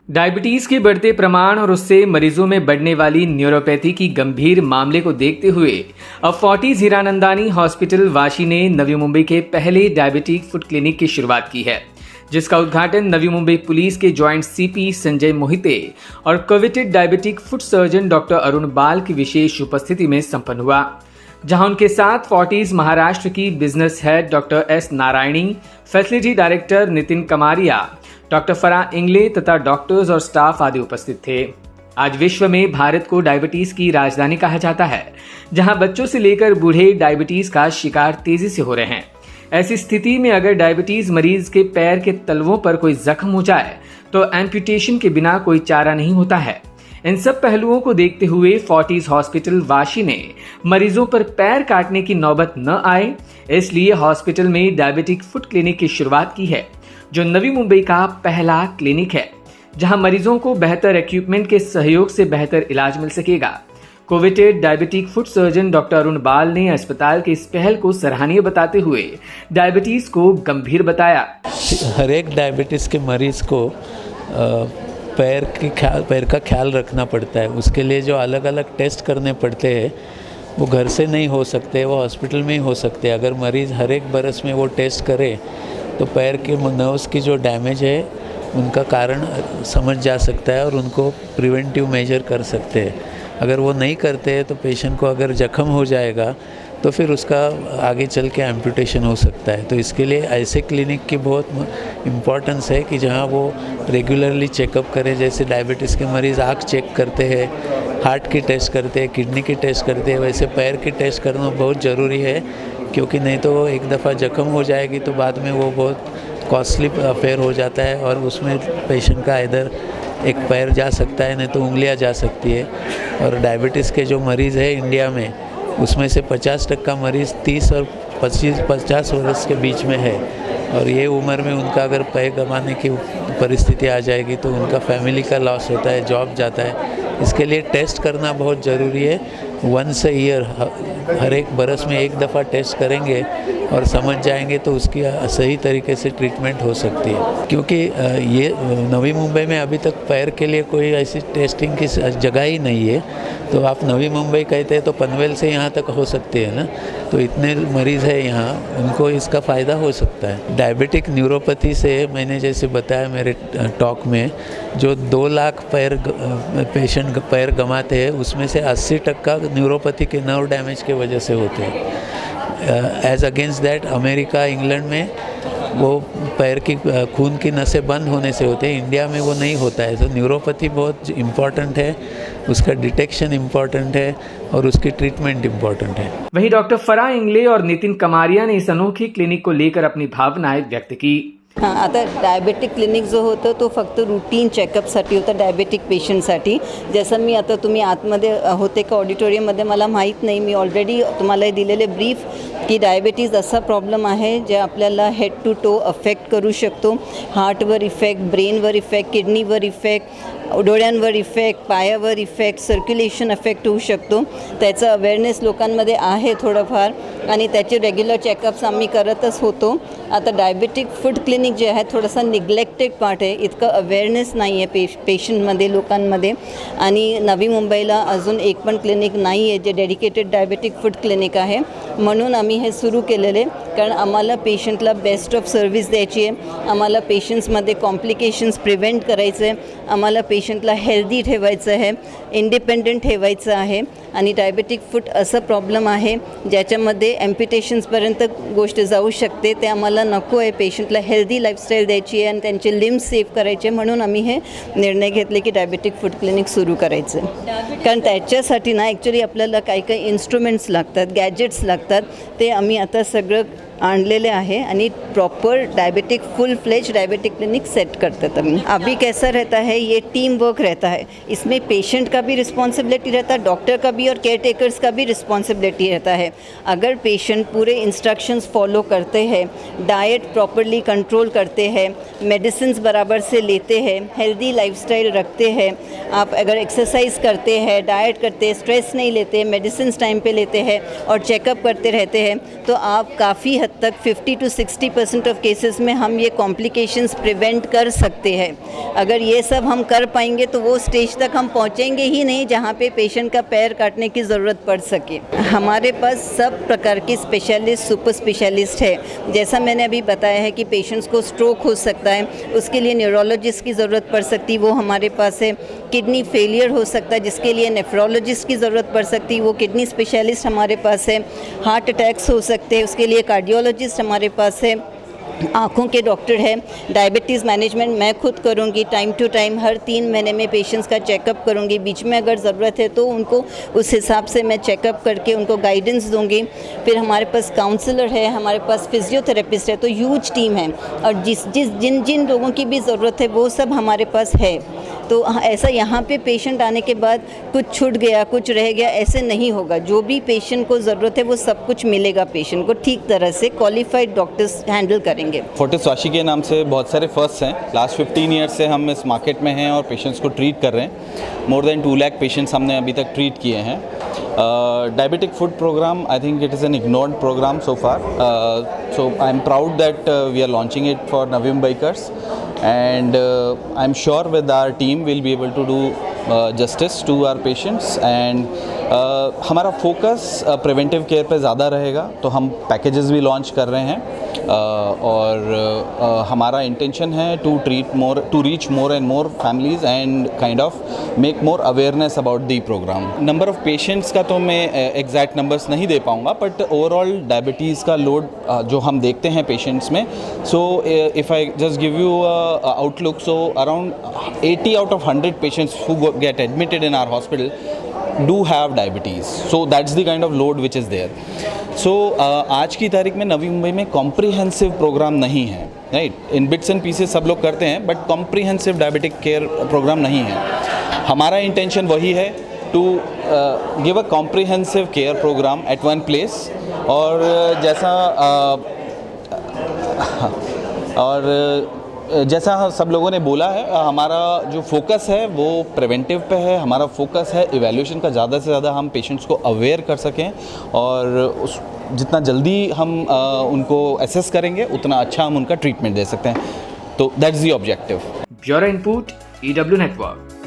Diabetes के बढ़ते प्रमाण और उससे मरीजों में बढ़ने वाली न्यूरोपैथी की गंभीर मामले को देखते हुए अब फोर्टिज हीरानंदानी हॉस्पिटल वाशी ने नवी मुंबई के पहले डायबिटिक फुट क्लिनिक की शुरुआत की है, जिसका उद्घाटन नवी मुंबई पुलिस के जॉइंट सीपी संजय मोहिते और coveted diabetic foot surgeon doctor Arun बाल की विशेष उपस्थिति में संपन्न हुआ, जहां उनके साथ फोर्टिज महाराष्ट्र की business head doctor S Narayani, facility director Nitin Kamaria, doctor Farah Ingle तथा डॉक्टर्स और स्टाफ आदि उपस्थित थे। आज विश्व में भारत को डायबिटीज की राजधानी कहा जाता है, जहां बच्चों से लेकर बूढ़े डायबिटीज का शिकार तेजी से हो रहे हैं। ऐसी स्थिति में अगर डायबिटीज मरीज के पैर के तलवों पर कोई जख्म हो जाए तो एम्पुटेशन के बिना कोई चारा नहीं होता है। इन सब पहलुओं को देखते हुए फोर्टिज हॉस्पिटल वाशी ने मरीजों पर पैर काटने की नौबत न आए, इसलिए हॉस्पिटल में डायबिटिक फुट क्लिनिक की शुरुआत की है, जो नवी मुंबई का पहला क्लिनिक है, जहां मरीजों को बेहतर इक्विपमेंट के सहयोग से बेहतर इलाज मिल सकेगा। Coveted diabetic foot surgeon doctor Arun बाल ने अस्पताल की इस पहल को सराहनीय बताते हुए डायबिटीज को गंभीर बताया। हर एक डायबिटीज़ के मरीज़ को पैर का ख्याल रखना पड़ता है। उसके लिए जो अलग अलग टेस्ट करने पड़ते हैं वो घर से नहीं हो सकते, वो हॉस्पिटल में ही हो सकते हैं। अगर मरीज़ हर एक बरस में वो टेस्ट करे तो पैर के नर्व्स की जो डैमेज है उनका कारण समझ जा सकता है और उनको प्रिवेंटिव मेजर कर सकते हैं। अगर वो नहीं करते हैं तो पेशेंट को अगर जख्म हो जाएगा तो फिर उसका आगे चल के एम्पुटेशन हो सकता है। तो इसके लिए ऐसे क्लिनिक की बहुत इम्पोर्टेंस है कि जहाँ वो रेगुलरली चेकअप करें। जैसे डायबिटीज़ के मरीज़ आँख चेक करते हैं, हार्ट की टेस्ट करते हैं, किडनी की टेस्ट करते हैं, वैसे पैर की टेस्ट करना बहुत ज़रूरी है, क्योंकि नहीं तो एक दफ़ा जख्म हो जाएगी तो बाद में वो बहुत कॉस्टली अफेयर हो जाता है और उसमें पेशेंट का इधर एक पैर जा सकता है, नहीं तो उंगलियां जा सकती है। और डायबिटीज़ के जो मरीज़ है इंडिया में, उसमें से 50% मरीज़ 30 और 50 वर्ष के बीच में है, और ये उम्र में उनका अगर पैर गंवाने की परिस्थिति आ जाएगी तो उनका फैमिली का लॉस होता है, जॉब जाता है। इसके लिए टेस्ट करना बहुत ज़रूरी है। वंस अ ईयर, हर एक बरस में एक दफ़ा टेस्ट करेंगे और समझ जाएंगे तो उसकी सही तरीके से ट्रीटमेंट हो सकती है। क्योंकि ये नवी मुंबई में अभी तक पैर के लिए कोई ऐसी टेस्टिंग की जगह ही नहीं है। तो आप नवी मुंबई कहते हैं तो पनवेल से यहाँ तक हो सकते हैं ना, तो इतने मरीज़ हैं यहाँ, उनको इसका फ़ायदा हो सकता है। डायबिटिक न्यूरोपैथी से मैंने जैसे बताया मेरे टॉक में, जो 2 लाख पेशेंट पैर गंवाते हैं उसमें से 80% न्यूरोपैथी के नर्व डैमेज के वजह से होते हैं। As against that America, England में वो पैर की खून की नसें बंद होने से होते हैं, इंडिया में वो नहीं होता है। तो न्यूरोपैथी बहुत इम्पॉर्टेंट है, उसका डिटेक्शन इम्पॉर्टेंट है और उसकी ट्रीटमेंट इम्पॉर्टेंट है। वहीं डॉक्टर फराह इंगले और नितिन कमारिया ने इस अनोखी क्लिनिक को लेकर अपनी भावनाएं व्यक्त की। हां, आता डायबेटिक क्लिनिक जो होतं तो फक्त रूटीन चेकअपसाठी होतं डायबेटिक पेशंटसाठी. जसं मी आता तुम्ही आतमध्ये होते का ऑडिटोरियममध्ये मला माहीत नाही, मी ऑलरेडी तुम्हाला दिलेले ब्रीफ की डायबिटीज असा प्रॉब्लेम आहे जे आपल्याला हेड टू टो अफेक्ट करू शकतो. हार्टवर इफेक्ट, ब्रेनवर इफेक्ट, किडनीवर इफेक्ट, डोळ्यांवर इफेक्ट, पायावर इफेक्ट, सर्क्युलेशन अफेक्ट होऊ शकतो. त्याचा अवेअरनेस लोकांमध्ये आहे थोडंफार आणि त्याचे रेग्युलर चेकअप्स आम्ही करतच होतो. आता डायबेटिक फूड क्लिनिक जे आहे थोडासा निग्लेक्टेड पार्ट आहे, इतकं अवेअरनेस नाही आहे पेशंटमध्ये, लोकांमध्ये. आणि नवी मुंबईला अजून एक पण क्लिनिक नाही आहे जे डेडिकेटेड डायबेटिक फूड क्लिनिक आहे. म्हणून आम्ही हे सुरू केलेले, कारण आम्हाला पेशंटला बेस्ट ऑफ सर्व्हिस द्यायची आहे, आम्हाला पेशंट्समध्ये कॉम्प्लिकेशन्स प्रिव्हेंट करायचे आहे, आम्हाला पेशंटला हेल्दी ठेवायचं आहे, इंडिपेंडेंट ठेवायचं आहे. आणि डायबेटिक फूट असं प्रॉब्लेम आहे ज्याच्यामध्ये ॲम्प्युटेशन्सपर्यंत गोष्ट जाऊ शकते. ते आम्हाला नको आहे. पेशंटला हेल्दी लाईफस्टाईल द्यायची आहे आणि त्यांचे लिम्स सेव्ह करायचे, म्हणून आम्ही हे निर्णय घेतले की डायबेटिक फूड क्लिनिक सुरू करायचं. कारण त्याच्यासाठी ना ॲक्च्युली आपल्याला काही काही इन्स्ट्रुमेंट्स लागतात, गॅजेट्स लागतात, ते आम्ही आता सगळं आणलेले आहे आणि proper diabetic full fledge diabetic clinic set करते हैं. अभी कैसा रहता है, ये टीम वर्क रहता है, इसमें पेशेंट का भी रिस्पॉन्सिबिलिटी रहता है, डॉक्टर का भी और केयर टेकर्स का भी रिस्पॉन्सिबिलिटी रहता है. अगर पेशेंट पूरे इंस्ट्रक्शंस फॉलो करते हैं, डाइट प्रॉपरली कंट्रोल करते हैं, मेडिसिन बराबर से लेते हैं, हेल्दी लाइफस्टाइल रखते हैं, आप अगर एक्सरसाइज करते हैं, डाइट करते हैं, स्ट्रेस नहीं लेते, मेडिसिन टाइम पे लेते हैं और चेकअप करते रहते हैं, तो आप काफ़ी हद तक 50 to 60% ऑफ केसेस में हम ये कॉम्प्लिकेशंस प्रिवेंट कर सकते हैं। अगर ये सब हम कर पाएंगे तो वो स्टेज तक हम पहुँचेंगे ही नहीं जहाँ पे पेशेंट का पैर काटने की ज़रूरत पड़ सके। हमारे पास सब प्रकार के स्पेशलिस्ट, सुपर स्पेशलिस्ट है। जैसा मैंने अभी बताया है कि पेशेंट्स को स्ट्रोक हो सकता है, उसके लिए न्यूरोलॉजिस्ट की ज़रूरत पड़ सकती है, वो हमारे पास है। किडनी फेलियर हो सकता है जिसके लिए नेफ्रोलॉजिस्ट की ज़रूरत पड़ सकती है, वो किडनी स्पेशलिस्ट हमारे पास है। हार्ट अटैक्स हो सकते हैं, उसके लिए कार्डियोलॉजिस्ट हमारे पास है। आँखों के डॉक्टर है। डायबिटीज़ मैनेजमेंट मैं खुद करूँगी, टाइम टू टाइम हर 3 महीने में पेशेंट्स का चेकअप करूँगी। बीच में अगर ज़रूरत है तो उनको उस हिसाब से मैं चेकअप करके उनको गाइडेंस दूँगी। फिर हमारे पास काउंसलर है, हमारे पास फिजियोथेरेपिस्ट है, तो ह्यूज टीम है। और जिन लोगों की भी ज़रूरत है वो सब हमारे पास है। तो ऐसा यहाँ पे पेशेंट आने के बाद कुछ छूट गया, कुछ रह गया, ऐसे नहीं होगा। जो भी पेशेंट को ज़रूरत है वो सब कुछ मिलेगा पेशेंट को, ठीक तरह से क्वालिफाइड डॉक्टर्स हैंडल करेंगे। फोर्टिस वाशी के नाम से बहुत सारे फर्स्ट हैं। लास्ट 15 ईयर्स से हम इस मार्केट में हैं और पेशेंट्स को ट्रीट कर रहे हैं। मोर देन 2 लाख पेशेंट्स हमने अभी तक ट्रीट किए हैं। Diabetic food program, I think it is an ignored program so far. So I'm proud that we are launching it for Navi Mumbaikars, and I'm sure with our team we'll be able to do justice to our patients. And हमारा focus preventive care पे ज़्यादा रहेगा, तो हम packages भी launch कर रहे हैं। और हमारा इंटेंशन है to reach more and more families and kind of make more awareness about the programme. Number of patients का तो मैं एग्जैक्ट नंबर्स नहीं दे पाऊँगा, बट ओवरऑल डायबिटीज़ का लोड जो हम देखते हैं पेशेंट्स में, so if I just give you outlook, so around 80 out of 100 patients who get admitted in our hospital do have diabetes. So that's the kind of load which is there. So आज की तारीख में नवी मुंबई में comprehensive programme नहीं है, right? In bits and pieces सब लोग करते हैं, but comprehensive diabetic care programme नहीं है। हमारा इंटेंशन वही है to give a comprehensive care programme at one place. और जैसा सब लोगों ने बोला है, हमारा जो फोकस है वो प्रिवेंटिव पे है। हमारा फोकस है इवैल्यूएशन का, ज़्यादा से ज़्यादा हम पेशेंट्स को अवेयर कर सकें, और जितना जल्दी हम उनको असेस करेंगे उतना अच्छा हम उनका ट्रीटमेंट दे सकते हैं। तो that's the objective. Bureau input, EW network.